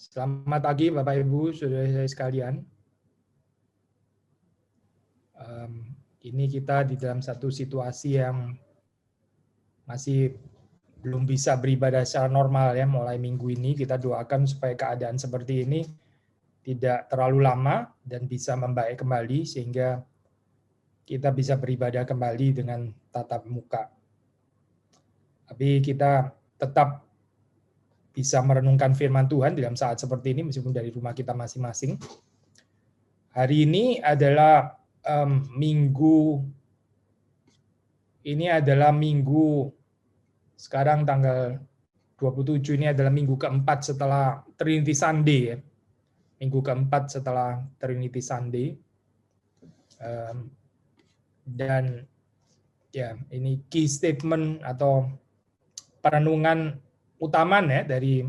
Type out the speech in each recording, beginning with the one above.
Selamat pagi Bapak Ibu, saudara-saudara sekalian. Ini kita di dalam satu situasi yang masih belum bisa beribadah secara normal ya. Mulai minggu ini kita doakan supaya keadaan seperti ini tidak terlalu lama dan bisa membaik kembali sehingga kita bisa beribadah kembali dengan tatap muka. Tapi kita tetap bisa merenungkan firman Tuhan dalam saat seperti ini meskipun dari rumah kita masing-masing. Hari ini adalah minggu sekarang tanggal 27 ini adalah minggu keempat setelah Trinity Sunday ya. Minggu keempat setelah Trinity Sunday. Dan ya ini key statement atau perenungan utama ya dari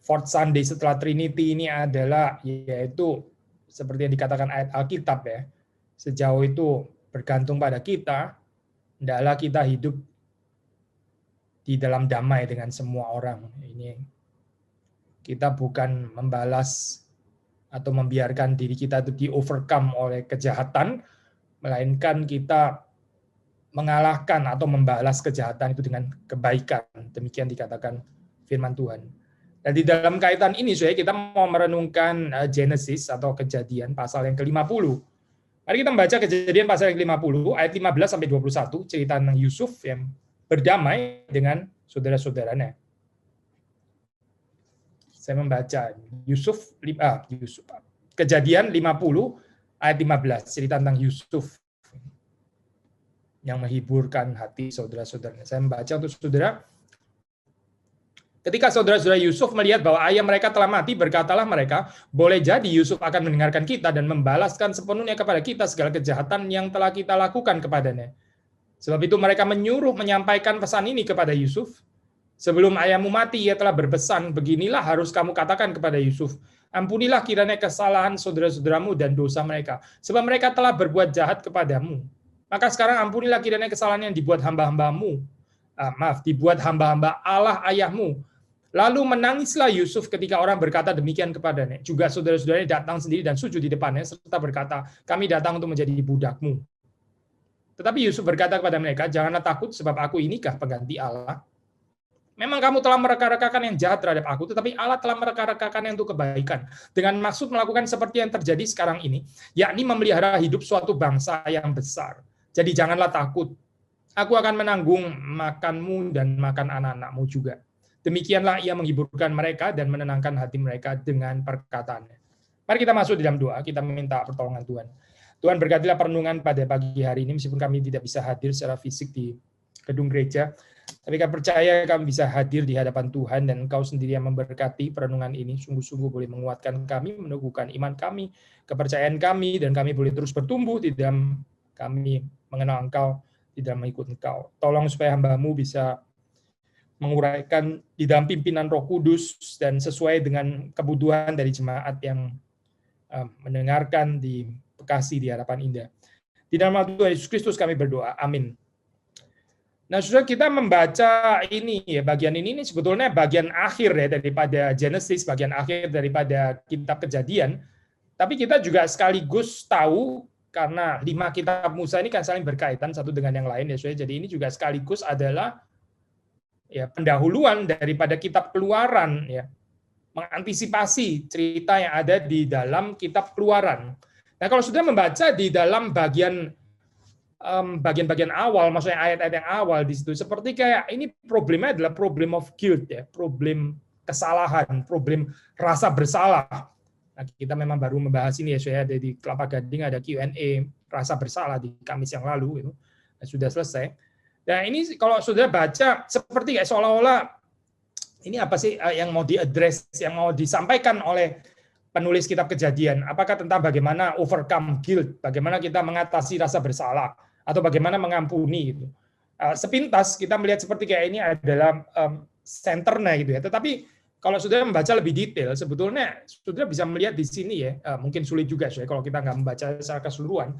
Fourth Sunday setelah Trinity ini adalah yaitu seperti yang dikatakan ayat Alkitab ya. Sejauh itu bergantung pada kita, hendaklah kita hidup di dalam damai dengan semua orang. Ini kita bukan membalas atau membiarkan diri kita itu di-overcome oleh kejahatan, melainkan kita mengalahkan atau membalas kejahatan itu dengan kebaikan. Demikian dikatakan firman Tuhan. Dan di dalam kaitan ini, kita mau merenungkan Genesis atau Kejadian pasal yang ke-50. Mari kita membaca Kejadian pasal yang ke-50, ayat 15 sampai 21, cerita tentang Yusuf yang berdamai dengan saudara-saudaranya. Saya membaca Kejadian 50 ayat 15, cerita tentang Yusuf yang menghiburkan hati saudara-saudaranya. Saya membaca untuk saudara. Ketika saudara-saudara Yusuf melihat bahwa ayah mereka telah mati, berkatalah mereka, boleh jadi Yusuf akan mendengarkan kita dan membalaskan sepenuhnya kepada kita segala kejahatan yang telah kita lakukan kepadanya. Sebab itu mereka menyuruh menyampaikan pesan ini kepada Yusuf. Sebelum ayahmu mati, ia telah berpesan, beginilah harus kamu katakan kepada Yusuf, ampunilah kiranya kesalahan saudara-saudaramu dan dosa mereka, sebab mereka telah berbuat jahat kepadamu. Maka sekarang ampunilah kiranya kesalahan yang dibuat dibuat hamba-hamba Allah ayahmu. Lalu menangislah Yusuf ketika orang berkata demikian kepadanya. Juga saudara-saudaranya datang sendiri dan sujud di depannya, serta berkata, kami datang untuk menjadi budakmu. Tetapi Yusuf berkata kepada mereka, janganlah takut, sebab aku inikah pengganti Allah. Memang kamu telah mereka-rekakan yang jahat terhadap aku, tetapi Allah telah mereka-rekakan yang untuk kebaikan. Dengan maksud melakukan seperti yang terjadi sekarang ini, yakni memelihara hidup suatu bangsa yang besar. Jadi janganlah takut. Aku akan menanggung makanmu dan makan anak-anakmu juga. Demikianlah ia menghiburkan mereka dan menenangkan hati mereka dengan perkataannya. Mari kita masuk di dalam doa, kita meminta pertolongan Tuhan. Tuhan berkatilah perenungan pada pagi hari ini, meskipun kami tidak bisa hadir secara fisik di gedung gereja, tapi kami percaya kami bisa hadir di hadapan Tuhan dan Engkau sendiri yang memberkati perenungan ini. Sungguh-sungguh boleh menguatkan kami, meneguhkan iman kami, kepercayaan kami, dan kami boleh terus bertumbuh di dalam kami mengenal Engkau, di dalam mengikut Engkau. Tolong supaya hamba-Mu bisa menguraikan di dalam pimpinan Roh Kudus dan sesuai dengan kebutuhan dari jemaat yang mendengarkan di Bekasi di Harapan Indah. Di dalam nama Tuhan Yesus Kristus kami berdoa. Amin. Nah, sudah kita membaca ini ya, bagian ini sebetulnya bagian akhir ya daripada Genesis, bagian akhir daripada kitab Kejadian. Tapi kita juga sekaligus tahu karena 5 kitab Musa ini kan saling berkaitan satu dengan yang lain ya, saudara. Jadi ini juga sekaligus adalah ya pendahuluan daripada kitab Keluaran ya, mengantisipasi cerita yang ada di dalam kitab Keluaran. Nah, kalau sudah membaca di dalam bagian-bagian awal, maksudnya ayat-ayat yang awal di situ, seperti kayak ini problemnya adalah problem of guilt ya, problem kesalahan, problem rasa bersalah. Nah, kita memang baru membahas ini ya, saya ada di Kelapa Gading ada Q&A rasa bersalah di Kamis yang lalu itu sudah selesai. Nah, ini kalau sudah baca seperti kayak seolah-olah ini apa sih yang mau diaddress, yang mau disampaikan oleh penulis kitab Kejadian? Apakah tentang bagaimana overcome guilt, bagaimana kita mengatasi rasa bersalah, atau bagaimana mengampuni gitu. Sepintas kita melihat seperti kayak ini adalah senternya gitu ya. Tetapi kalau sudah membaca lebih detail, sebetulnya sudah bisa melihat di sini ya. Mungkin sulit juga ya kalau kita nggak membaca secara keseluruhan.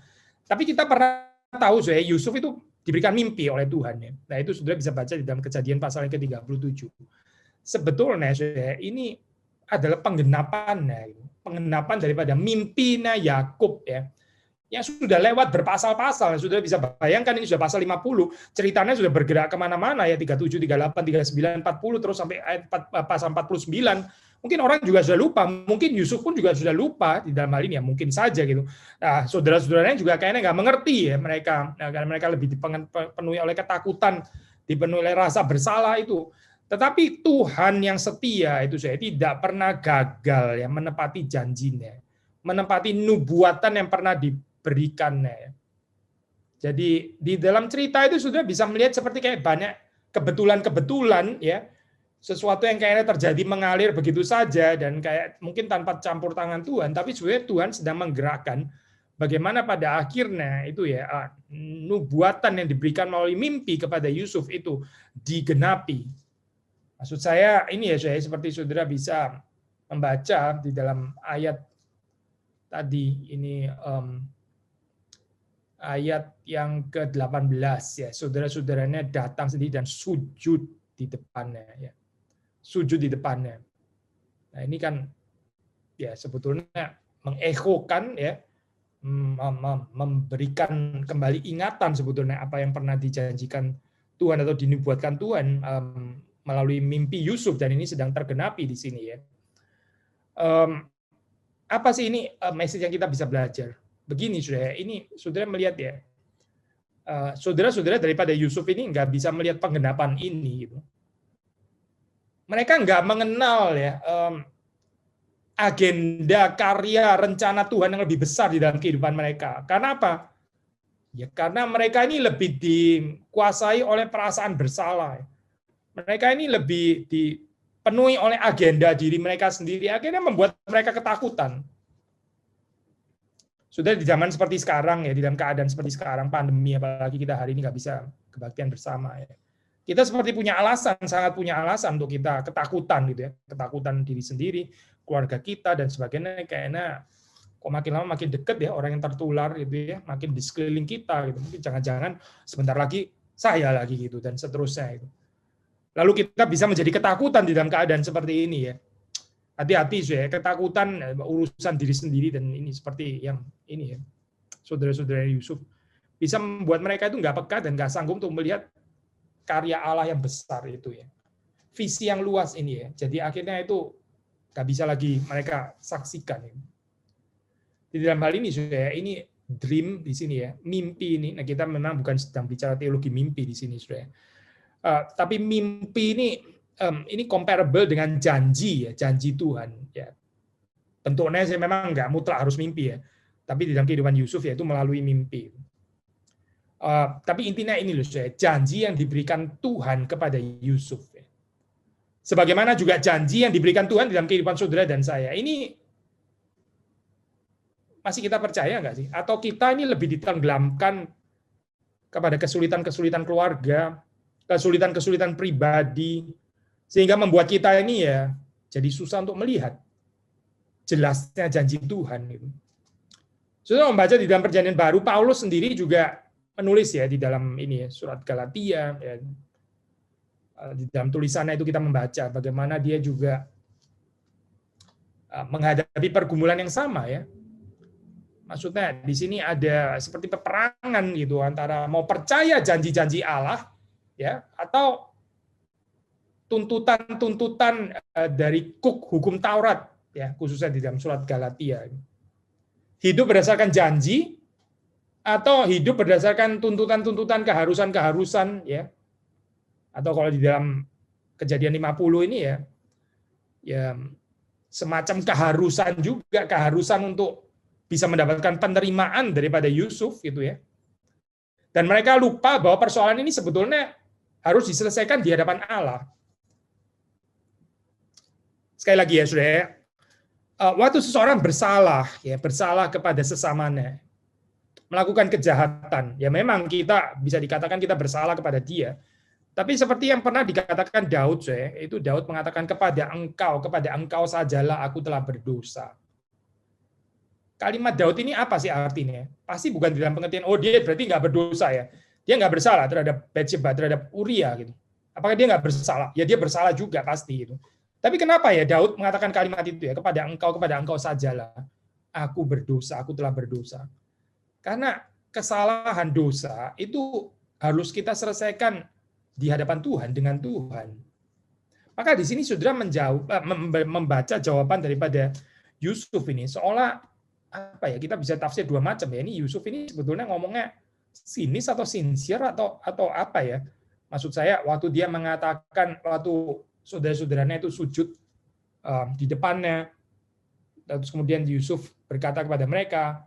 Tapi kita pernah tahu ya Yusuf itu diberikan mimpi oleh Tuhan ya. Nah itu sudah bisa baca di dalam Kejadian pasal yang ke-37. Sebetulnya ini adalah penggenapan daripada mimpinya Yakub ya. Yang sudah lewat berpasal-pasal, sudah bisa bayangkan ini sudah pasal 50, ceritanya sudah bergerak kemana-mana ya, 37, 38, 39, 40, terus sampai ayat pasal 49. Mungkin orang juga sudah lupa, mungkin Yusuf pun juga sudah lupa di dalam hal ini ya, mungkin saja gitu. Nah, saudara-saudaranya juga kayaknya nggak mengerti ya mereka, karena mereka lebih dipenuhi oleh ketakutan, dipenuhi oleh rasa bersalah itu. Tetapi Tuhan yang setia itu saya tidak pernah gagal ya menepati janjinya, menepati nubuatan yang pernah diberikannya. Jadi di dalam cerita itu sudah bisa melihat seperti kayak banyak kebetulan-kebetulan ya, sesuatu yang kayaknya terjadi mengalir begitu saja dan kayak mungkin tanpa campur tangan Tuhan, tapi sebenarnya Tuhan sedang menggerakkan bagaimana pada akhirnya itu ya nubuatan yang diberikan melalui mimpi kepada Yusuf itu digenapi. Maksud saya ini ya, saya seperti saudara bisa membaca di dalam ayat tadi ini, ayat yang ke-18 ya, saudara-saudaranya datang sendiri dan sujud di depannya ya. Sujud di depannya. Nah, ini kan ya sebetulnya mengechokan ya, memberikan kembali ingatan sebetulnya apa yang pernah dijanjikan Tuhan atau dinubuatkan Tuhan melalui mimpi Yusuf, dan ini sedang tergenapi di sini ya. Apa sih ini message yang kita bisa belajar? Begini saudara, ini saudara melihat ya, saudara-saudara daripada Yusuf ini nggak bisa melihat penggenapan ini gitu. Mereka nggak mengenal ya agenda, karya, rencana Tuhan yang lebih besar di dalam kehidupan mereka. Karena apa? Ya karena mereka ini lebih dikuasai oleh perasaan bersalah. Mereka ini lebih dipenuhi oleh agenda diri mereka sendiri, akhirnya membuat mereka ketakutan. Sudah di zaman seperti sekarang ya, di dalam keadaan seperti sekarang, pandemi, apalagi kita hari ini nggak bisa kebaktian bersama ya. Kita seperti punya alasan, sangat punya alasan untuk kita ketakutan gitu ya, ketakutan diri sendiri, keluarga kita dan sebagainya. Kayaknya kok makin lama makin deket ya orang yang tertular gitu ya, makin di sekeliling kita gitu. Mungkin jangan-jangan sebentar lagi saya lagi gitu dan seterusnya itu. Lalu kita bisa menjadi ketakutan di dalam keadaan seperti ini ya. Hati-hati ya, ketakutan urusan diri sendiri, dan ini seperti yang ini ya, saudara-saudara Yusuf bisa membuat mereka itu nggak peka dan nggak sanggup untuk melihat karya Allah yang besar itu ya, visi yang luas ini ya. Jadi akhirnya itu nggak bisa lagi mereka saksikan. Ya. Di dalam hal ini sudah ini dream di sini ya, mimpi ini. Nah kita memang bukan sedang bicara teologi mimpi di sini sudah. Tapi mimpi ini comparable dengan janji ya, janji Tuhan ya. Bentuknya saya memang nggak mutlak harus mimpi ya, tapi di dalam kehidupan Yusuf yaitu melalui mimpi. Tapi intinya ini loh, janji yang diberikan Tuhan kepada Yusuf. Ya. Sebagaimana juga janji yang diberikan Tuhan di dalam kehidupan saudara dan saya. Ini masih kita percaya nggak sih? Atau kita ini lebih ditenggelamkan kepada kesulitan-kesulitan keluarga, kesulitan-kesulitan pribadi, sehingga membuat kita ini ya jadi susah untuk melihat jelasnya janji Tuhan. Saudara membaca di dalam Perjanjian Baru, Paulus sendiri juga menulis ya di dalam ini ya, surat Galatia ya. Di dalam tulisannya itu kita membaca bagaimana dia juga menghadapi pergumulan yang sama ya. Maksudnya di sini ada seperti peperangan gitu antara mau percaya janji-janji Allah ya atau tuntutan-tuntutan dari hukum Taurat ya, khususnya di dalam surat Galatia. Hidup berdasarkan janji atau hidup berdasarkan tuntutan-tuntutan keharusan-keharusan ya. Atau kalau di dalam Kejadian 50 ini ya semacam keharusan juga, keharusan untuk bisa mendapatkan penerimaan daripada Yusuf gitu ya. Dan mereka lupa bahwa persoalan ini sebetulnya harus diselesaikan di hadapan Allah. Sekali lagi ya, saudara, waktu seseorang bersalah kepada sesamanya, melakukan kejahatan, ya memang kita bisa dikatakan kita bersalah kepada dia. Tapi seperti yang pernah dikatakan Daud, itu Daud mengatakan kepada engkau sajalah aku telah berdosa. Kalimat Daud ini apa sih artinya? Pasti bukan dalam pengertian, oh dia berarti nggak berdosa ya. Dia nggak bersalah terhadap Batsheba, terhadap Uria gitu. Apakah dia nggak bersalah? Ya dia bersalah juga pasti gitu. Tapi kenapa ya Daud mengatakan kalimat itu ya, kepada engkau sajalah aku berdosa, aku telah berdosa. Karena kesalahan dosa itu harus kita selesaikan di hadapan Tuhan, dengan Tuhan. Maka di sini saudara membaca jawaban daripada Yusuf ini, seolah apa ya, kita bisa tafsir dua macam ya. Ini Yusuf ini sebetulnya ngomongnya sinis atau sincere atau apa ya? Maksud saya waktu dia mengatakan, waktu saudara-saudaranya itu sujud di depannya, terus kemudian Yusuf berkata kepada mereka,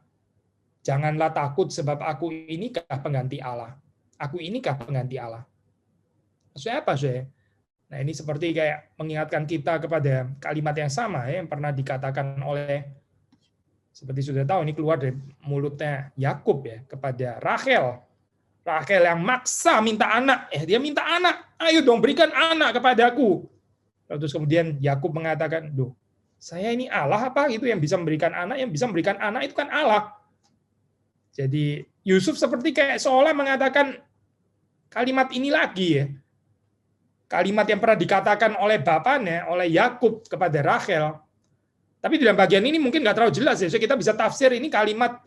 janganlah takut sebab aku inikah pengganti Allah. Aku inikah pengganti Allah. Maksudnya apa, saudara? Nah, ini seperti kayak mengingatkan kita kepada kalimat yang sama ya, yang pernah dikatakan oleh, seperti sudah tahu, ini keluar dari mulutnya Yakub ya, kepada Rachel. Rachel yang maksa minta anak, dia minta anak, ayo dong berikan anak kepadaku. Terus kemudian Yakub mengatakan, "Duh, saya ini Allah apa gitu yang bisa memberikan anak? Yang bisa memberikan anak itu kan Allah." Jadi Yusuf seperti kayak seolah mengatakan kalimat ini lagi ya. Kalimat yang pernah dikatakan oleh bapaknya, oleh Yakub kepada Rachel. Tapi dalam bagian ini mungkin nggak terlalu jelas ya. So, kita bisa tafsir ini kalimat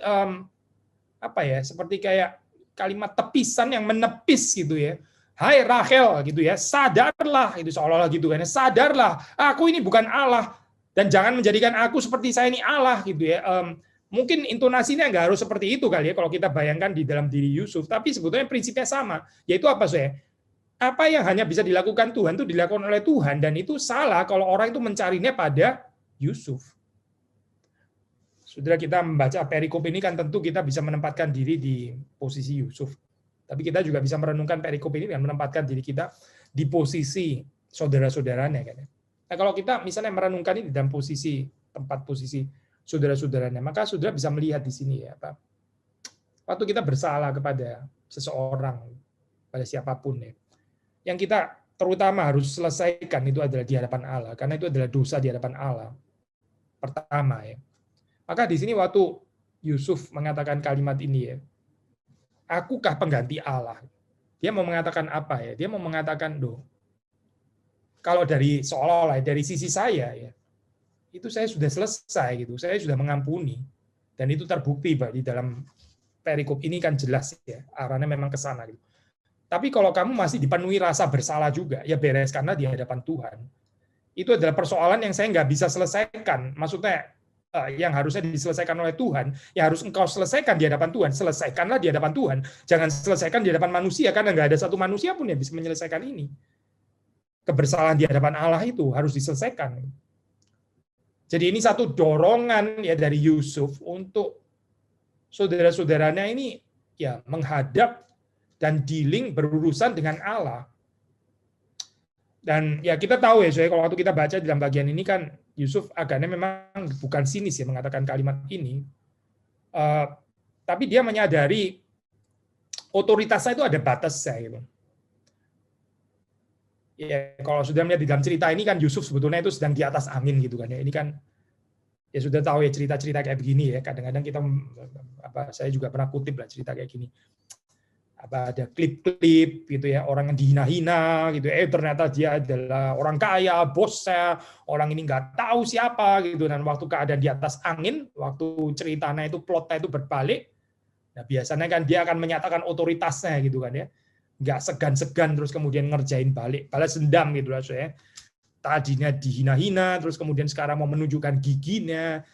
apa ya? Seperti kayak kalimat tepisan yang menepis gitu ya. Hai Rachel gitu ya, sadarlah, itu seolah-olah gitu kan. Sadarlah, aku ini bukan Allah dan jangan menjadikan aku seperti saya ini Allah gitu ya. Mungkin intonasinya nggak harus seperti itu kali ya kalau kita bayangkan di dalam diri Yusuf, tapi sebetulnya prinsipnya sama, yaitu apa saya? Apa yang hanya bisa dilakukan Tuhan itu dilakukan oleh Tuhan, dan itu salah kalau orang itu mencarinya pada Yusuf. Saudara, kita membaca perikop ini kan tentu kita bisa menempatkan diri di posisi Yusuf. Tapi kita juga bisa merenungkan perikop ini dan menempatkan diri kita di posisi saudara-saudaranya. Nah, kalau kita misalnya merenungkan ini dalam tempat posisi saudara-saudaranya, maka saudara bisa melihat di sini ya, Pak. Waktu kita bersalah kepada seseorang, pada siapapun ya, yang kita terutama harus selesaikan itu adalah di hadapan Allah, karena itu adalah dosa di hadapan Allah. Pertama ya. Maka di sini waktu Yusuf mengatakan kalimat ini ya, akukah pengganti Allah? Dia mau mengatakan apa ya? Dia mau mengatakan, kalau dari seolah-olah dari sisi saya ya, itu saya sudah selesai gitu, saya sudah mengampuni, dan itu terbukti Pak di dalam perikop ini kan jelas ya, arahnya memang ke sana gitu. Tapi kalau kamu masih dipenuhi rasa bersalah juga, ya bereskanlah di hadapan Tuhan. Itu adalah persoalan yang saya nggak bisa selesaikan. Maksudnya yang harusnya diselesaikan oleh Tuhan, yang harus engkau selesaikan di hadapan Tuhan, selesaikanlah di hadapan Tuhan. Jangan selesaikan di hadapan manusia, karena nggak ada satu manusia pun yang bisa menyelesaikan ini. Kebersalahan di hadapan Allah itu harus diselesaikan. Jadi ini satu dorongan ya dari Yusuf untuk saudara-saudaranya ini ya menghadap dan dealing berurusan dengan Allah. Dan ya kita tahu ya, soalnya kalau waktu kita baca dalam bagian ini kan Yusuf agaknya memang bukan sinis ya mengatakan kalimat ini, tapi dia menyadari otoritasnya itu ada batasnya gitu. Ya kalau sudah melihat di dalam cerita ini kan Yusuf sebetulnya itu sedang di atas angin gitu kan ya. Ini kan ya sudah tahu ya cerita-cerita kayak begini ya. Kadang-kadang kita saya juga pernah kutip lah cerita kayak gini. Ada klip-klip gitu ya, orang yang dihina-hina gitu, ternyata dia adalah orang kaya, bosnya, orang ini nggak tahu siapa gitu, dan waktu keadaan di atas angin, waktu ceritanya itu plotnya itu berbalik, nah biasanya kan dia akan menyatakan otoritasnya gitu kan ya, nggak segan-segan terus kemudian ngerjain balas dendam gitu lah saya. Tadinya dihina-hina, terus kemudian sekarang mau menunjukkan giginya.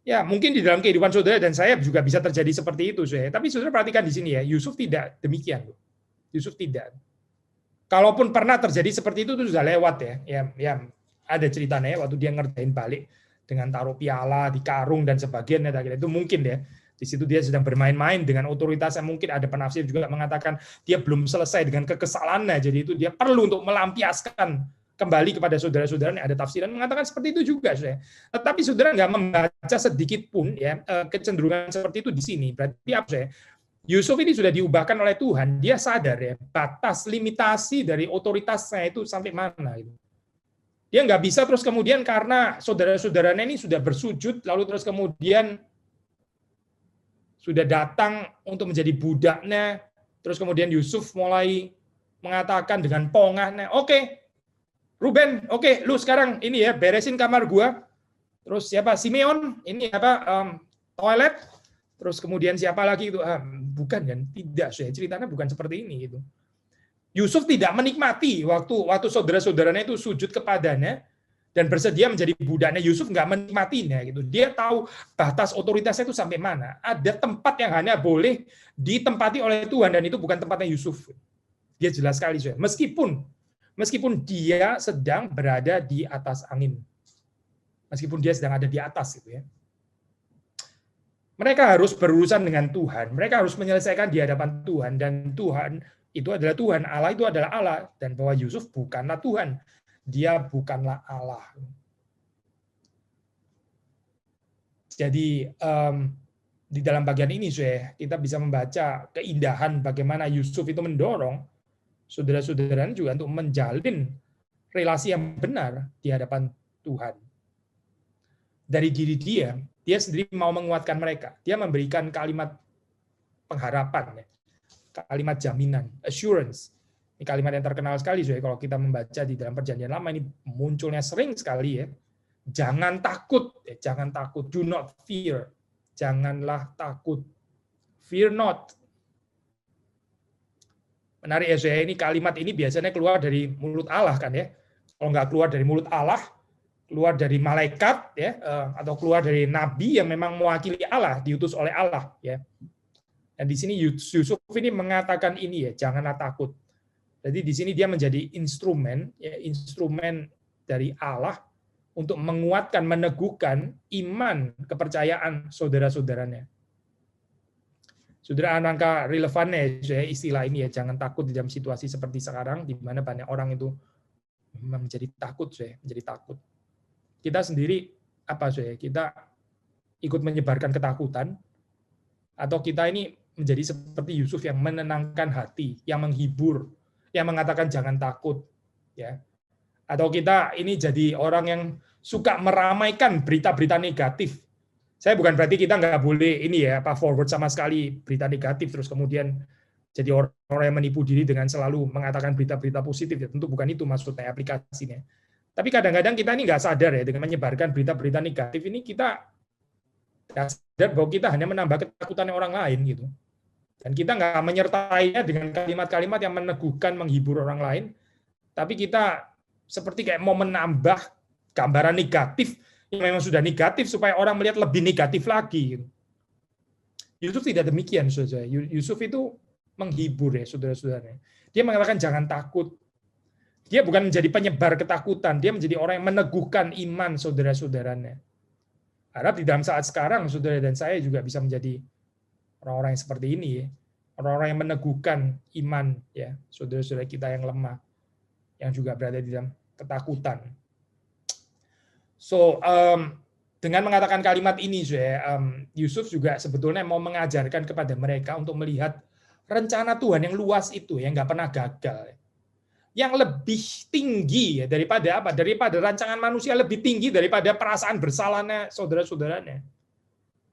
Ya, mungkin di dalam kehidupan saudara dan saya juga bisa terjadi seperti itu, saudara. Tapi saudara perhatikan di sini ya, Yusuf tidak demikian. Yusuf tidak. Kalaupun pernah terjadi seperti itu sudah lewat ya. Ya ada ceritanya ya, waktu dia ngerjain balik dengan taruh piala di karung dan sebagainya. Itu mungkin ya. Di situ dia sedang bermain-main dengan otoritas yang mungkin ada penafsir juga mengatakan dia belum selesai dengan kekesalannya. Jadi itu dia perlu untuk melampiaskan kembali kepada saudara-saudara, ada tafsiran mengatakan seperti itu juga, saudara. Tetapi saudara nggak membaca sedikit pun ya kecenderungan seperti itu di sini. Berarti apa, saudara? Yusuf ini sudah diubahkan oleh Tuhan. Dia sadar ya batas limitasi dari otoritasnya itu sampai mana. Gitu. Dia nggak bisa terus kemudian karena saudara-saudaranya ini sudah bersujud, lalu terus kemudian sudah datang untuk menjadi budaknya, terus kemudian Yusuf mulai mengatakan dengan pongahnya, oke, Ruben, oke, lu sekarang ini ya beresin kamar gua. Terus siapa? Simeon, ini apa? Toilet. Terus kemudian siapa lagi itu? Bukan kan? Tidak, ceritanya bukan seperti ini gitu. Yusuf tidak menikmati waktu saudara-saudaranya itu sujud kepadanya dan bersedia menjadi budaknya. Yusuf nggak menikmatinya gitu. Dia tahu batas otoritasnya itu sampai mana. Ada tempat yang hanya boleh ditempati oleh Tuhan dan itu bukan tempatnya Yusuf. Dia jelas sekali, meskipun dia sedang berada di atas angin. Meskipun dia sedang ada di atas gitu ya. Mereka harus berurusan dengan Tuhan. Mereka harus menyelesaikan di hadapan Tuhan dan Tuhan itu adalah Tuhan, Allah itu adalah Allah, dan bahwa Yusuf bukanlah Tuhan, dia bukanlah Allah. Jadi di dalam bagian ini kita bisa membaca keindahan bagaimana Yusuf itu mendorong saudara-saudaranya juga untuk menjalin relasi yang benar di hadapan Tuhan. Dari diri dia sendiri mau menguatkan mereka. Dia memberikan kalimat pengharapan, kalimat jaminan, assurance. Ini kalimat yang terkenal sekali, kalau kita membaca di dalam Perjanjian Lama ini munculnya sering sekali ya. Jangan takut, jangan takut, do not fear. Janganlah takut. Fear not. Menarik ya, ini kalimat ini biasanya keluar dari mulut Allah kan ya. Kalau nggak keluar dari mulut Allah, keluar dari malaikat ya, atau keluar dari nabi yang memang mewakili Allah, diutus oleh Allah ya. Dan di sini Yusuf ini mengatakan ini ya, janganlah takut. Jadi di sini dia menjadi instrumen dari Allah untuk menguatkan, meneguhkan iman, kepercayaan saudara-saudaranya. Saudara, angka relevannya istilah ini ya, jangan takut di dalam situasi seperti sekarang, di mana banyak orang itu menjadi takut, menjadi takut. Kita sendiri kita ikut menyebarkan ketakutan, atau kita ini menjadi seperti Yusuf yang menenangkan hati, yang menghibur, yang mengatakan jangan takut, ya. Atau kita ini jadi orang yang suka meramaikan berita-berita negatif. Saya bukan berarti kita nggak boleh ini ya, forward sama sekali berita negatif terus kemudian jadi orang yang menipu diri dengan selalu mengatakan berita-berita positif. Ya, tentu bukan itu maksudnya aplikasinya. Tapi kadang-kadang kita ini nggak sadar ya, dengan menyebarkan berita-berita negatif ini kita nggak sadar bahwa kita hanya menambah ketakutan orang lain gitu. Dan kita nggak menyertainya dengan kalimat-kalimat yang meneguhkan, menghibur orang lain, tapi kita seperti kayak mau menambah gambaran negatif yang memang sudah negatif supaya orang melihat lebih negatif lagi. Yusuf tidak demikian, saudara. Yusuf itu menghibur ya, saudara-saudara. Dia mengatakan jangan takut. Dia bukan menjadi penyebar ketakutan, dia menjadi orang yang meneguhkan iman saudara-saudaranya. Harap di dalam saat sekarang, saudara dan saya juga bisa menjadi orang-orang yang seperti ini, ya. Orang-orang yang meneguhkan iman, ya, saudara-saudara kita yang lemah, yang juga berada di dalam ketakutan. So, dengan mengatakan kalimat ini, Yusuf juga sebetulnya mau mengajarkan kepada mereka untuk melihat rencana Tuhan yang luas itu, yang nggak pernah gagal, yang lebih tinggi ya, daripada apa? Daripada rancangan manusia, lebih tinggi daripada perasaan bersalahnya saudara-saudaranya.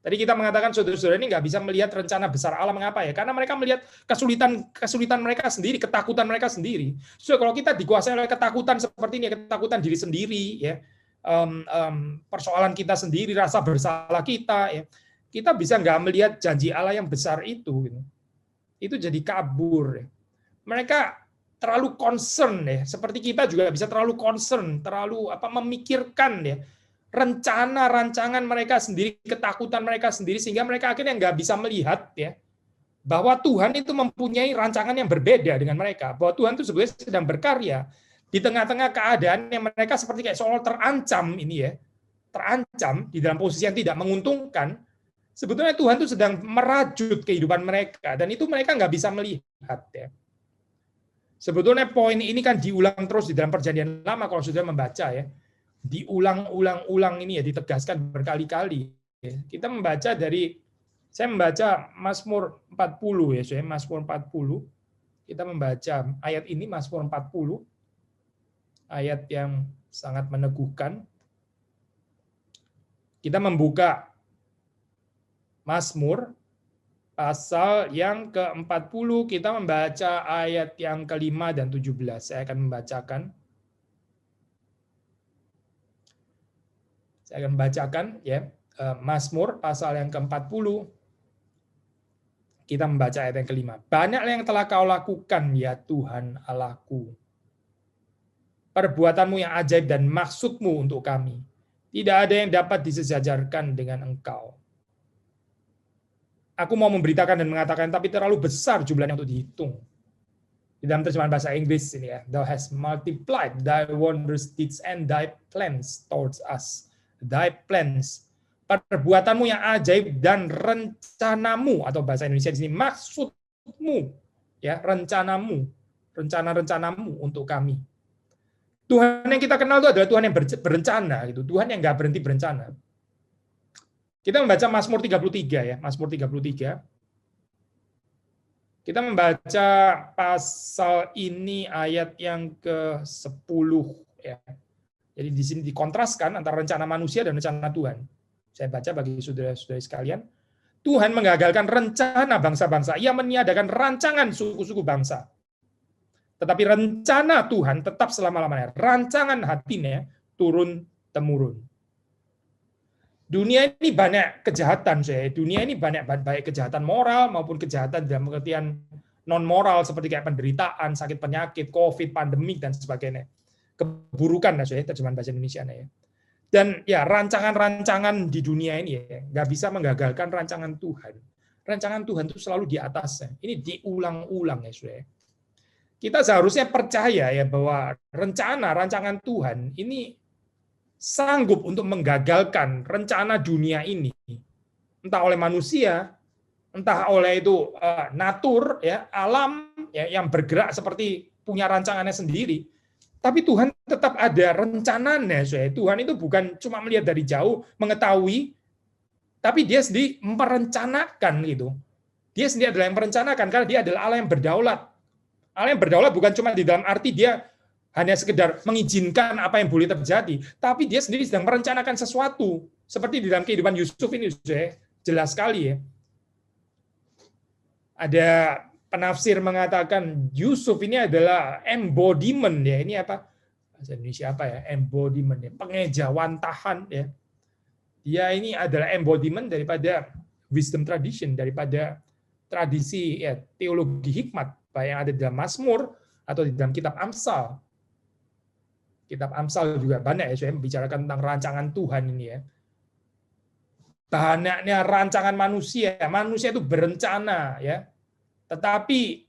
Tadi kita mengatakan saudara-saudara ini nggak bisa melihat rencana besar Allah, mengapa ya? Karena mereka melihat kesulitan mereka sendiri, ketakutan mereka sendiri. So kalau kita dikuasai oleh ketakutan seperti ini, ketakutan diri sendiri, ya, persoalan kita sendiri, rasa bersalah kita, ya, kita bisa nggak melihat janji Allah yang besar itu. Gitu. Itu jadi kabur. Ya. Mereka terlalu concern, ya, seperti kita juga bisa terlalu concern, terlalu memikirkan, ya, rencana rancangan mereka sendiri, ketakutan mereka sendiri, sehingga mereka akhirnya nggak bisa melihat ya bahwa Tuhan itu mempunyai rancangan yang berbeda dengan mereka, bahwa Tuhan itu sebenarnya sedang berkarya di tengah-tengah keadaan yang mereka seperti kayak seolah terancam ini ya, terancam di dalam posisi yang tidak menguntungkan. Sebetulnya Tuhan itu sedang merajut kehidupan mereka dan itu mereka nggak bisa melihat ya. Sebetulnya poin ini kan diulang terus di dalam Perjanjian Lama kalau sudah membaca ya. Diulang-ulang ini ya, ditegaskan berkali-kali. Kita membaca saya membaca Mazmur 40 ya, Mazmur 40. Kita membaca ayat ini, Mazmur 40, ayat yang sangat meneguhkan. Kita membuka Mazmur pasal yang ke-40, kita membaca ayat yang ke-5 dan 17. Saya akan membacakan. Saya akan membacakan ya Mazmur pasal yang ke-40. Kita membaca ayat yang kelima. Banyaklah yang telah kau lakukan ya Tuhan Allahku. Perbuatanmu yang ajaib dan maksudmu untuk kami. Tidak ada yang dapat disejajarkan dengan Engkau. Aku mau memberitakan dan mengatakan, tapi terlalu besar jumlahnya untuk dihitung. Di dalam terjemahan bahasa Inggris ini ya, Thou hast multiplied thy wondrous deeds and thy plans towards us. Thy plans, perbuatanmu yang ajaib dan rencanamu, atau bahasa Indonesia di sini maksudmu, ya rencanamu, rencana-rencanamu untuk kami. Tuhan yang kita kenal itu adalah Tuhan yang berencana, gitu. Tuhan yang nggak berhenti berencana. Kita membaca Mazmur 33 ya, Mazmur 33. Kita membaca pasal ini ayat yang ke-10 ya. Jadi di sini dikontraskan antara rencana manusia dan rencana Tuhan. Saya baca bagi saudara-saudari sekalian. Tuhan menggagalkan rencana bangsa-bangsa. Ia meniadakan rancangan suku-suku bangsa. Tetapi rencana Tuhan tetap selama-lamanya. Rancangan hatinya turun-temurun. Dunia ini banyak kejahatan, saya. Dunia ini banyak baik kejahatan moral maupun kejahatan dalam pengertian non-moral seperti kayak penderitaan, sakit penyakit, COVID, pandemik dan sebagainya. Keburukan, saya terjemahan bahasa Indonesia ya. Dan ya rancangan-rancangan di dunia ini ya nggak bisa menggagalkan rancangan Tuhan. Rancangan Tuhan itu selalu di atasnya. Ini diulang-ulang ya, saudara. Kita seharusnya percaya ya bahwa rancangan Tuhan ini sanggup untuk menggagalkan rencana dunia ini, entah oleh manusia, entah oleh itu natur, ya alam ya, yang bergerak seperti punya rancangannya sendiri. Tapi Tuhan tetap ada rencananya. Tuhan itu bukan cuma melihat dari jauh, mengetahui, tapi dia sendiri merencanakan gitu. Dia sendiri adalah yang merencanakan karena dia adalah Allah yang berdaulat. Allah yang berdaulat bukan cuma di dalam arti dia hanya sekedar mengizinkan apa yang boleh terjadi, tapi dia sendiri sedang merencanakan sesuatu. Seperti di dalam kehidupan Yusuf ini, jelas sekali ya. Ada penafsir mengatakan Yusuf ini adalah embodiment ya. Ini apa? Bahasa Indonesia apa ya? Embodiment ya, pengejawantahan ya. Dia ini adalah embodiment daripada wisdom tradition, daripada tradisi ya, teologi hikmat, baik yang ada di dalam Mazmur atau di dalam kitab Amsal. Kitab Amsal juga banyak ya, saya membicarakan tentang rancangan Tuhan ini ya. Banyaknya rancangan manusia. Manusia itu berencana ya. Tetapi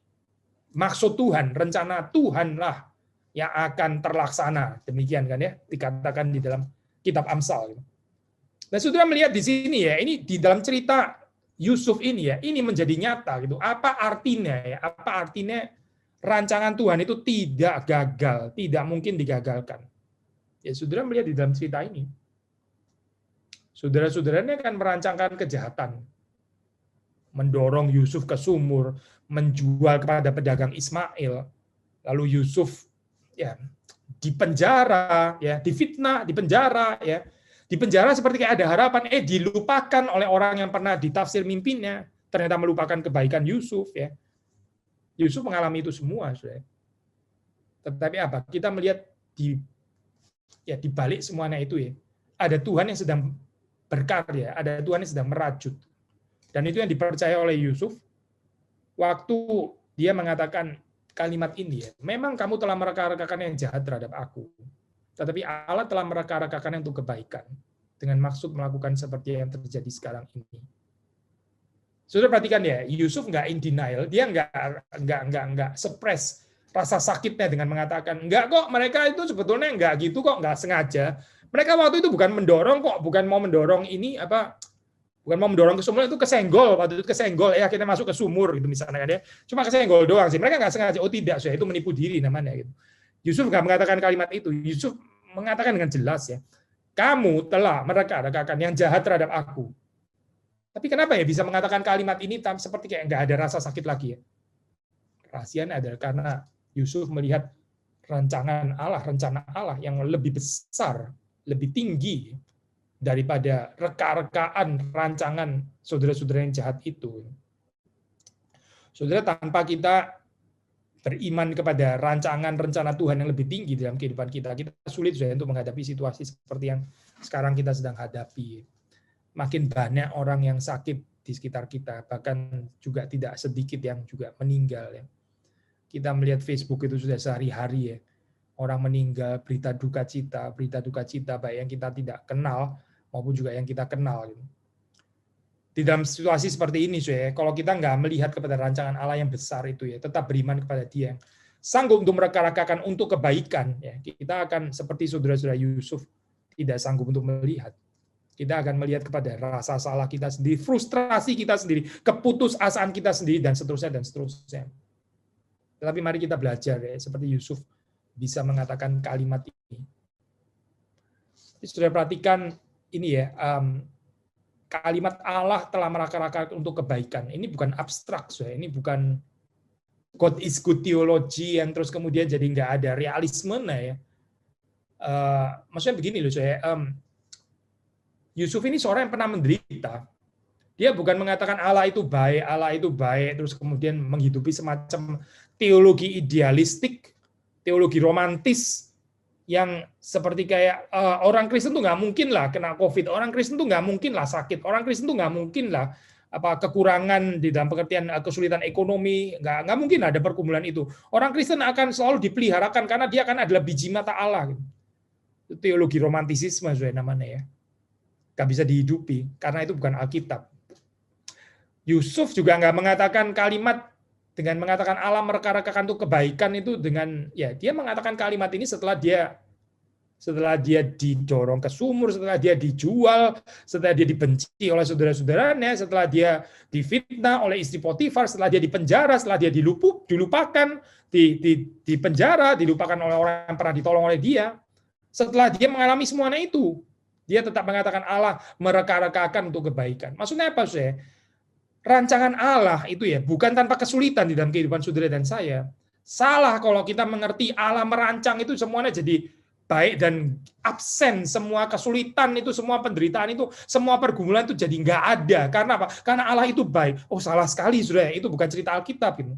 maksud Tuhan, rencana Tuhanlah yang akan terlaksana. Demikian kan ya, dikatakan di dalam kitab Amsal. Nah, saudara melihat di sini ya, ini di dalam cerita Yusuf ini ya, ini menjadi nyata gitu. Apa artinya ya? Apa artinya rancangan Tuhan itu tidak gagal, tidak mungkin digagalkan. Ya, saudara melihat di dalam cerita ini. Saudara-saudaranya akan merancangkan kejahatan. Mendorong Yusuf ke sumur, menjual kepada pedagang Ismail. Lalu Yusuf ya dipenjara, ya difitnah, dipenjara, ya. Dipenjara seperti kayak ada harapan, dilupakan oleh orang yang pernah ditafsir mimpinya, ternyata melupakan kebaikan Yusuf ya. Yusuf mengalami itu semua, saudara. Tetapi apa? Kita melihat di balik semuanya itu ya, ada Tuhan yang sedang berkarya, ada Tuhan yang sedang merajut. Dan itu yang dipercaya oleh Yusuf waktu dia mengatakan kalimat ini ya. Memang kamu telah mereka-rekakan yang jahat terhadap aku, tetapi Allah telah mereka-rekakan yang untuk kebaikan dengan maksud melakukan seperti yang terjadi sekarang ini. Saudara perhatikan ya, Yusuf nggak in denial, dia nggak suppress rasa sakitnya dengan mengatakan nggak kok, mereka itu sebetulnya nggak gitu kok, nggak sengaja. Mereka waktu itu bukan mendorong kok, bukan mau mendorong ini apa, bukan mau mendorong ke sumur, itu kesenggol, waktu itu kesenggol ya kita masuk ke sumur gitu misalnya kan ya, cuma kesenggol doang sih. Mereka nggak sengaja, oh tidak, itu menipu diri namanya gitu. Yusuf nggak mengatakan kalimat itu. Yusuf mengatakan dengan jelas ya, kamu telah mereka-rekakan yang jahat terhadap aku. Tapi kenapa ya bisa mengatakan kalimat ini seperti kayak nggak ada rasa sakit lagi ya? Rahasianya adalah karena Yusuf melihat rencana Allah yang lebih besar, lebih tinggi daripada reka-rekaan rancangan saudara-saudara yang jahat itu. Saudara, tanpa kita beriman kepada rancangan rencana Tuhan yang lebih tinggi dalam kehidupan kita, kita sulit untuk menghadapi situasi seperti yang sekarang kita sedang hadapi. Makin banyak orang yang sakit di sekitar kita, bahkan juga tidak sedikit yang juga meninggal. Ya. Kita melihat Facebook itu sudah sehari-hari ya. Orang meninggal, berita duka cita baik yang kita tidak kenal maupun juga yang kita kenal. Gitu. Di dalam situasi seperti ini, kalau kita nggak melihat kepada rancangan Allah yang besar itu ya, tetap beriman kepada Dia yang sanggup untuk mereka-rekakan untuk kebaikan, ya, kita akan seperti saudara-saudara Yusuf tidak sanggup untuk melihat. Kita akan melihat kepada rasa salah kita sendiri, frustrasi kita sendiri, keputusasaan kita sendiri, dan seterusnya dan seterusnya. Tetapi mari kita belajar ya, seperti Yusuf bisa mengatakan kalimat ini. Sudah perhatikan ini ya. Kalimat Allah telah meraka-raka untuk kebaikan. Ini bukan abstrak, ini bukan God is good theology yang terus kemudian jadi nggak ada realisme, ya. Maksudnya begini loh, Yusuf ini seorang yang pernah menderita. Dia bukan mengatakan Allah itu baik, terus kemudian menghidupi semacam teologi idealistik, teologi romantis, yang seperti kayak orang Kristen tuh nggak mungkin lah kena COVID, orang Kristen tuh nggak mungkin lah sakit, orang Kristen tuh nggak mungkin lah kekurangan di dalam pengertian kesulitan ekonomi, nggak mungkin ada pergumulan itu. Orang Kristen akan selalu dipeliharakan karena dia akan adalah biji mata Allah. Gitu. Itu teologi romantisisme namanya ya, nggak bisa dihidupi karena itu bukan Alkitab. Yusuf juga nggak mengatakan kalimat dengan mengatakan Allah mereka-rekakan untuk kebaikan itu dengan ya dia mengatakan kalimat ini setelah dia didorong ke sumur, setelah dia dijual, setelah dia dibenci oleh saudara-saudaranya, setelah dia difitnah oleh istri Potifar, setelah dia dipenjara, setelah dia dilupakan, di penjara, dilupakan oleh orang yang pernah ditolong oleh dia. Setelah dia mengalami semuanya itu, dia tetap mengatakan Allah mereka-rekakan untuk kebaikan. Maksudnya apa, sih? Rancangan Allah itu ya bukan tanpa kesulitan di dalam kehidupan saudara dan saya. Salah kalau kita mengerti Allah merancang itu semuanya jadi baik dan absen semua kesulitan itu, semua penderitaan itu, semua pergumulan itu jadi nggak ada. Karena apa? Karena Allah itu baik. Oh, salah sekali, saudara. Itu bukan cerita Alkitab. Gitu.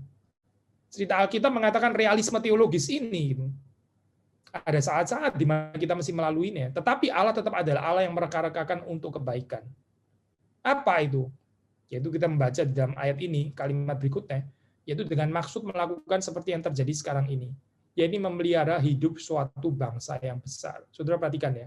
Cerita Alkitab mengatakan realisme teologis ini. Gitu. Ada saat-saat di mana kita mesti melaluinya. Tetapi Allah tetap adalah Allah yang mereka-rekakan untuk kebaikan. Apa itu? Yaitu kita membaca di dalam ayat ini, kalimat berikutnya, yaitu dengan maksud melakukan seperti yang terjadi sekarang ini, yaitu memelihara hidup suatu bangsa yang besar. Saudara perhatikan ya,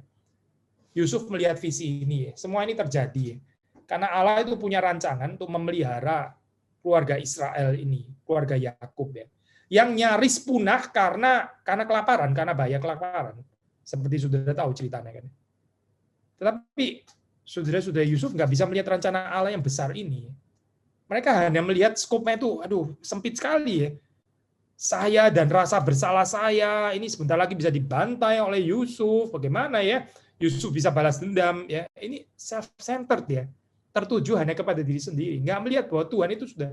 Yusuf melihat visi ini, semua ini terjadi, karena Allah itu punya rancangan untuk memelihara keluarga Israel ini, keluarga Yakub ya, yang nyaris punah karena kelaparan, karena bahaya kelaparan, seperti saudara tahu ceritanya kan. Tetapi saudara-saudara Yusuf nggak bisa melihat rencana Allah yang besar ini. Mereka hanya melihat skopnya itu, sempit sekali ya. Saya dan rasa bersalah saya, ini sebentar lagi bisa dibantai oleh Yusuf. Bagaimana ya? Yusuf bisa balas dendam. Ya, ini self-centered ya. Tertuju hanya kepada diri sendiri. Nggak melihat bahwa Tuhan itu sudah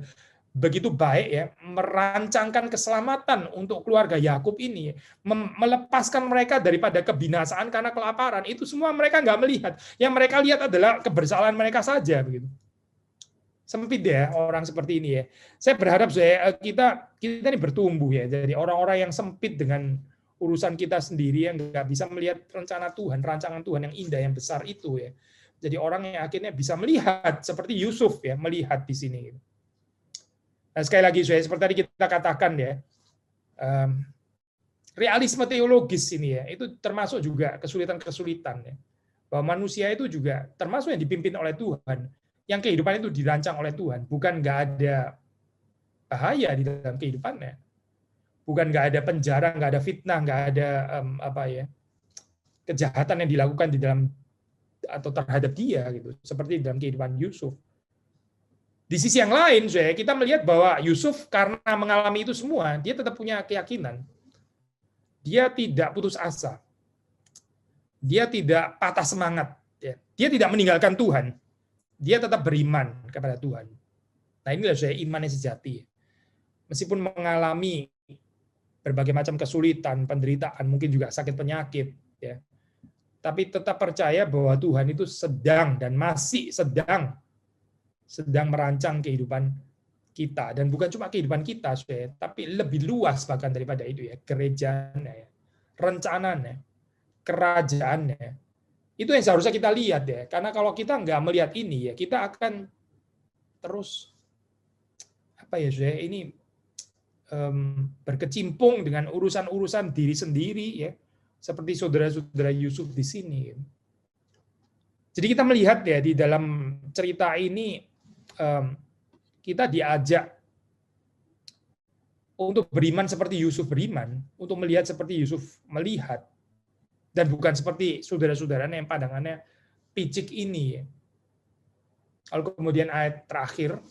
begitu baik ya, merancangkan keselamatan untuk keluarga Yakub ini, melepaskan mereka daripada kebinasaan karena kelaparan. Itu semua mereka nggak melihat. Yang mereka lihat adalah kebersalahan mereka saja begitu. Sempit ya orang seperti ini ya. Saya berharap kita ini bertumbuh ya, jadi orang-orang yang sempit dengan urusan kita sendiri, yang nggak bisa melihat rencana Tuhan, rancangan Tuhan yang indah, yang besar itu ya. Jadi orang yang akhirnya bisa melihat seperti Yusuf ya, melihat di sini. Nah, sekali lagi, seperti tadi kita katakan ya, realisme teologis ini ya, itu termasuk juga kesulitan-kesulitan ya, bahwa manusia itu juga termasuk yang dipimpin oleh Tuhan, yang kehidupan itu dirancang oleh Tuhan, bukan nggak ada bahaya di dalam kehidupannya, bukan nggak ada penjara, nggak ada fitnah, nggak ada kejahatan yang dilakukan di dalam atau terhadap dia gitu, seperti dalam kehidupan Yusuf. Di sisi yang lain, kita melihat bahwa Yusuf karena mengalami itu semua, dia tetap punya keyakinan. Dia tidak putus asa. Dia tidak patah semangat. Dia tidak meninggalkan Tuhan. Dia tetap beriman kepada Tuhan. Nah, inilah iman yang sejati. Meskipun mengalami berbagai macam kesulitan, penderitaan, mungkin juga sakit penyakit, ya, tapi tetap percaya bahwa Tuhan itu sedang dan masih sedang merancang kehidupan kita, dan bukan cuma kehidupan kita, tapi lebih luas bahkan daripada itu ya, gerejanya, ya, rencananya, kerajaannya, Itu yang seharusnya kita lihat ya, karena kalau kita nggak melihat ini ya, kita akan terus ini berkecimpung dengan urusan-urusan diri sendiri ya, seperti saudara-saudara Yusuf di sini. Jadi kita melihat ya di dalam cerita ini kita diajak untuk beriman seperti Yusuf beriman, untuk melihat seperti Yusuf melihat, dan bukan seperti saudara-saudaranya yang pandangannya picik ini. Lalu kemudian ayat terakhir,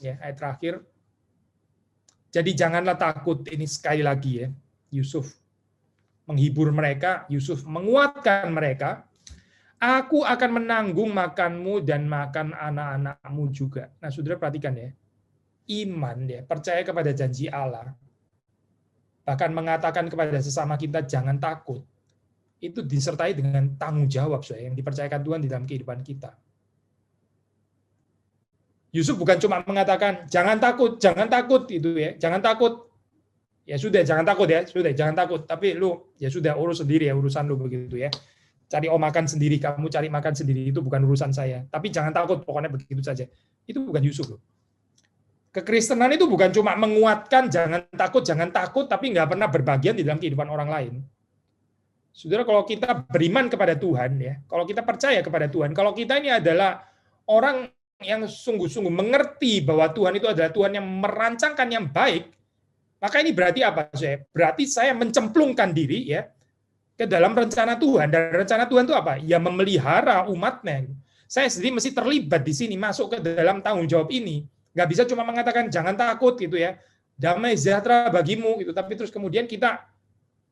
jadi janganlah takut, ini sekali lagi ya, Yusuf menghibur mereka, Yusuf menguatkan mereka, aku akan menanggung makanmu dan makan anak-anakmu juga. Nah, saudara perhatikan ya, iman ya, percaya kepada janji Allah, bahkan mengatakan kepada sesama kita jangan takut, itu disertai dengan tanggung jawab yang dipercayakan Tuhan di dalam kehidupan kita. Yusuf bukan cuma mengatakan jangan takut itu ya, jangan takut. Ya sudah, jangan takut ya, sudah jangan takut. Tapi lu ya sudah urus sendiri ya, urusan lu begitu ya. Cari makan sendiri, kamu cari makan sendiri, itu bukan urusan saya. Tapi jangan takut, pokoknya begitu saja. Itu bukan Yusuf loh. Kekristenan itu bukan cuma menguatkan jangan takut, tapi nggak pernah berbagian di dalam kehidupan orang lain. Saudara, kalau kita beriman kepada Tuhan ya, kalau kita percaya kepada Tuhan, kalau kita ini adalah orang yang sungguh-sungguh mengerti bahwa Tuhan itu adalah Tuhan yang merancangkan yang baik, maka ini berarti apa? Berarti saya mencemplungkan diri ya ke dalam rencana Tuhan. Dan rencana Tuhan itu apa? Ya memelihara umatnya. Saya sendiri mesti terlibat di sini, masuk ke dalam tanggung jawab ini. Nggak bisa cuma mengatakan jangan takut gitu ya, damai sejahtera bagimu gitu, tapi terus kemudian kita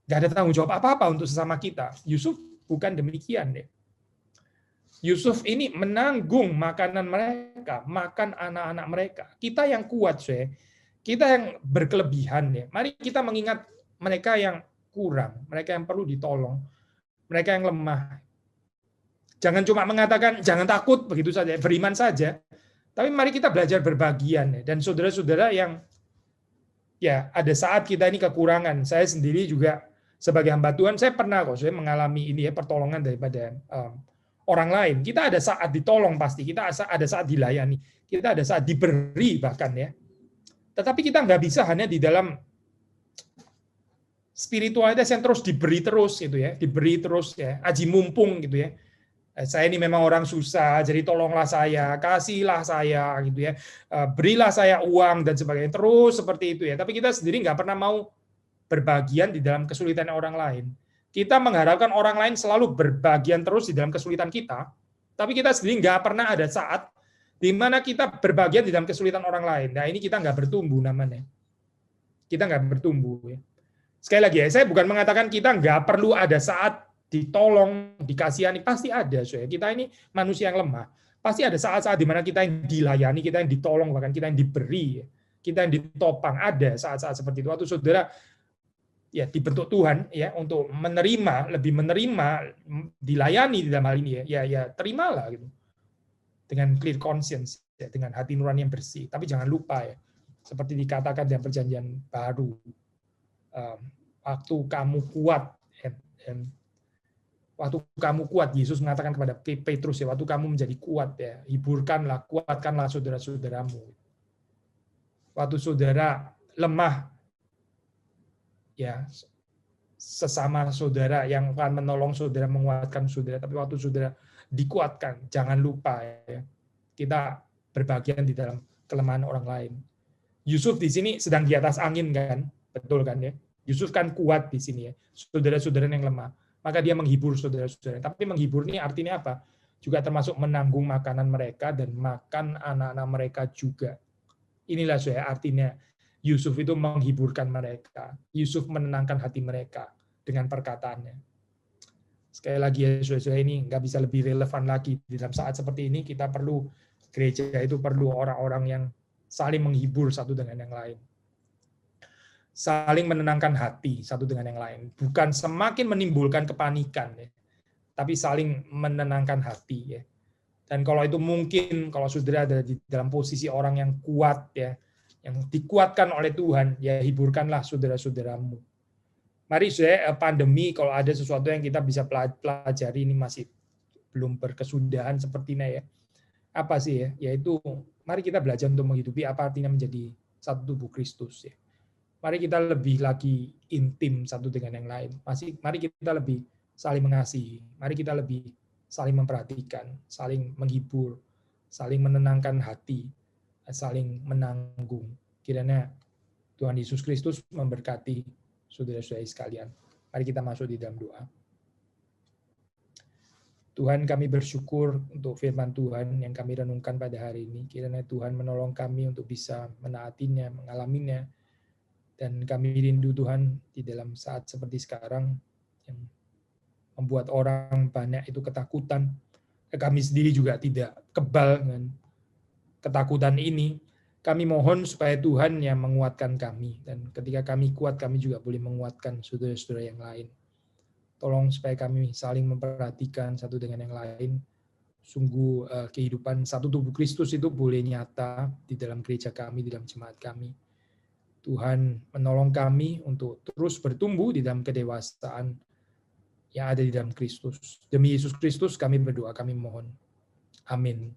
nggak ada tanggung jawab apa-apa untuk sesama kita. Yusuf bukan demikian deh. Yusuf ini menanggung makanan mereka, makan anak-anak mereka. Kita yang kuat, kita yang berkelebihan ya. Mari kita mengingat mereka yang kurang, mereka yang perlu ditolong, mereka yang lemah. Jangan cuma mengatakan jangan takut begitu saja, beriman saja. Tapi mari kita belajar berbagian ya. Dan saudara-saudara yang ya ada saat kita ini kekurangan. Saya sendiri juga sebagai hamba Tuhan, saya pernah saya mengalami ini ya, pertolongan daripada orang lain. Kita ada saat ditolong pasti, kita ada saat dilayani, kita ada saat diberi bahkan ya. Tetapi kita nggak bisa hanya di dalam spiritualitas yang terus diberi terus gitu ya, diberi terus ya, aji mumpung gitu ya. Saya ini memang orang susah, jadi tolonglah saya, kasihlah saya gitu ya, berilah saya uang dan sebagainya, terus seperti itu ya. Tapi kita sendiri nggak pernah mau berbagian di dalam kesulitan orang lain. Kita mengharapkan orang lain selalu berbagian terus di dalam kesulitan kita, tapi kita sendiri nggak pernah ada saat di mana kita berbagian di dalam kesulitan orang lain. Nah ini kita nggak bertumbuh namanya. Kita nggak bertumbuh. Ya. Sekali lagi ya, saya bukan mengatakan kita nggak perlu ada saat ditolong, dikasihani, pasti ada. Kita ini manusia yang lemah. Pasti ada saat-saat di mana kita yang dilayani, kita yang ditolong, bahkan kita yang diberi, kita yang ditopang. Ada saat-saat seperti itu. Waktu saudara ya dibentuk Tuhan ya untuk lebih menerima, dilayani di dalam hal ini ya terimalah gitu. Dengan clear conscience, ya, dengan hati nurani yang bersih. Tapi jangan lupa ya, seperti dikatakan dalam Perjanjian Baru, waktu kamu kuat, waktu kamu kuat, Yesus mengatakan kepada Petrus ya, waktu kamu menjadi kuat ya, hiburkanlah, kuatkanlah saudara-saudaramu. Waktu saudara lemah, ya sesama saudara yang akan menolong saudara, menguatkan saudara. Tapi waktu saudara dikuatkan, jangan lupa ya, kita berbagian di dalam kelemahan orang lain. Yusuf di sini sedang di atas angin kan, betul kan ya? Yusuf kan kuat di sini ya, saudara-saudara yang lemah. Maka dia menghibur saudara-saudara. Tapi menghibur ini artinya apa? Juga termasuk menanggung makanan mereka dan makan anak-anak mereka juga. Inilah artinya Yusuf itu menghiburkan mereka. Yusuf menenangkan hati mereka dengan perkataannya. Sekali lagi ya saudara, ini nggak bisa lebih relevan lagi. Di dalam saat seperti ini kita perlu, gereja itu perlu orang-orang yang saling menghibur satu dengan yang lain. Saling menenangkan hati satu dengan yang lain, bukan semakin menimbulkan kepanikan, ya, tapi saling menenangkan hati. Ya. Dan kalau itu mungkin, kalau saudara ada di dalam posisi orang yang kuat, ya, yang dikuatkan oleh Tuhan, ya hiburkanlah saudara-saudaramu. Mari saudara, pandemi, kalau ada sesuatu yang kita bisa pelajari, ini masih belum berkesudahan sepertinya ya. Apa sih ya? Yaitu mari kita belajar untuk menghidupi apa artinya menjadi satu tubuh Kristus ya. Mari kita lebih lagi intim satu dengan yang lain. Mari kita lebih saling mengasihi. Mari kita lebih saling memperhatikan, saling menghibur, saling menenangkan hati, saling menanggung. Kiranya Tuhan Yesus Kristus memberkati saudara-saudari sekalian. Mari kita masuk di dalam doa. Tuhan, kami bersyukur untuk firman Tuhan yang kami renungkan pada hari ini. Kiranya Tuhan menolong kami untuk bisa menaatinya, mengalaminya. Dan kami rindu Tuhan di dalam saat seperti sekarang yang membuat orang banyak itu ketakutan. Kami sendiri juga tidak kebal dengan ketakutan ini. Kami mohon supaya Tuhan yang menguatkan kami. Dan ketika kami kuat, kami juga boleh menguatkan saudara-saudara yang lain. Tolong supaya kami saling memperhatikan satu dengan yang lain. Sungguh kehidupan satu tubuh Kristus itu boleh nyata di dalam gereja kami, di dalam jemaat kami. Tuhan menolong kami untuk terus bertumbuh di dalam kedewasaan yang ada di dalam Kristus. Demi Yesus Kristus kami berdoa, kami mohon. Amin.